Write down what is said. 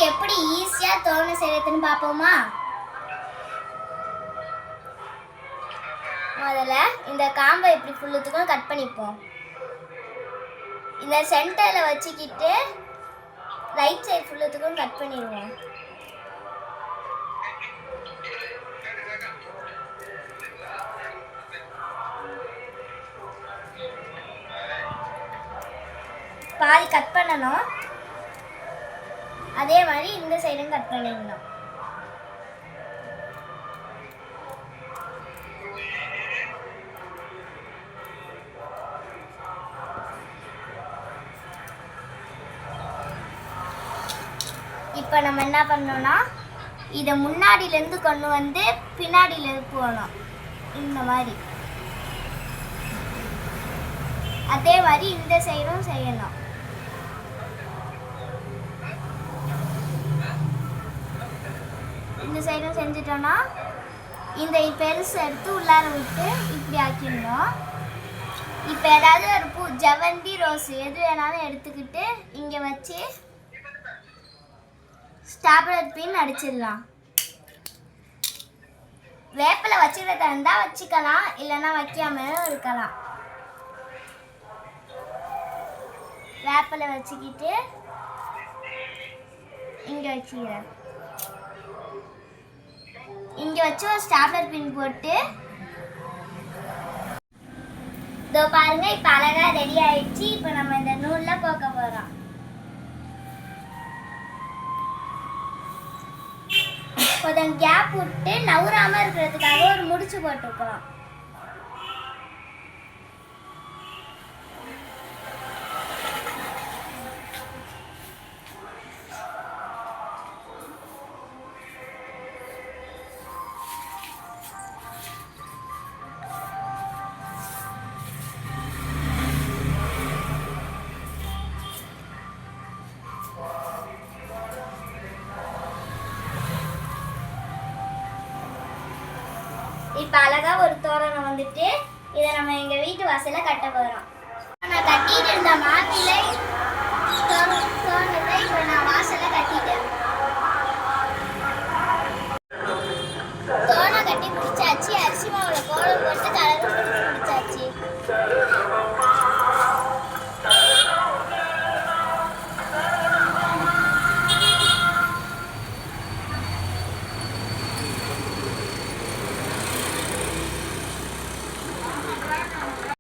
எப்படி ஈஸியா தோரணம் செய்யறதுன்னு பாப்போமா? முதல்ல இந்த காம்பை இப்படி ஃபுல்லுத்துக்கும் கட் பண்ணிப்போம். இந்த சென்டர்ல வச்சுக்கிட்டு ரைட் சைடு ஃபுல்லுத்துக்கும் கட் பண்ணிடுவோம். பாதி கட் பண்ணணும். அதே மாதிரி இந்த சைடும் கட் பண்ணிடணும். இப்போ நம்ம என்ன பண்ணோம்னா இதை முன்னாடியிலேருந்து கொண்டு வந்து பின்னாடியில போகணும். இந்த மாதிரி அதே மாதிரி இந்த சைடும் செய்யணும். இந்த சைடும் செஞ்சிட்டோம்னா இந்த பெருசு எடுத்து உள்ளார விட்டு இப்படி ஆக்கிடணும். இப்போ ஏதாவது ஒரு பூ, ஜவந்தி, ரோஸ் எது வேணாலும் எடுத்துக்கிட்டு இங்கே வச்சு ஸ்டாப்லர் பின் அடிச்சிடலாம். வேப்பிலை வச்சுக்கிறதா இருந்தால் வச்சுக்கலாம், இல்லைன்னா வைக்காமலும் இருக்கலாம். வேப்பிலை வச்சுக்கிட்டு இங்கே வச்சுக்கிறேன். இங்கே வச்சு ஒரு ஸ்டாப்லர் பின் போட்டு இதோ பாருங்க, இப்போ அழகா ரெடி ஆயிடுச்சு. இப்போ நம்ம இந்த நூலில் கோக்க போகிறோம். கொஞ்சம் கேப் விட்டு நவுறாமல் இருக்கிறதுக்காக ஒரு முடிச்சு போட்டுருக்கோம். இப்போ அழகா ஒரு தோரணம் வந்துட்டு இதை நம்ம எங்கள் வீட்டு வாசலில் கட்ட போகிறோம். நான் கட்டிட்டு இருந்தோமா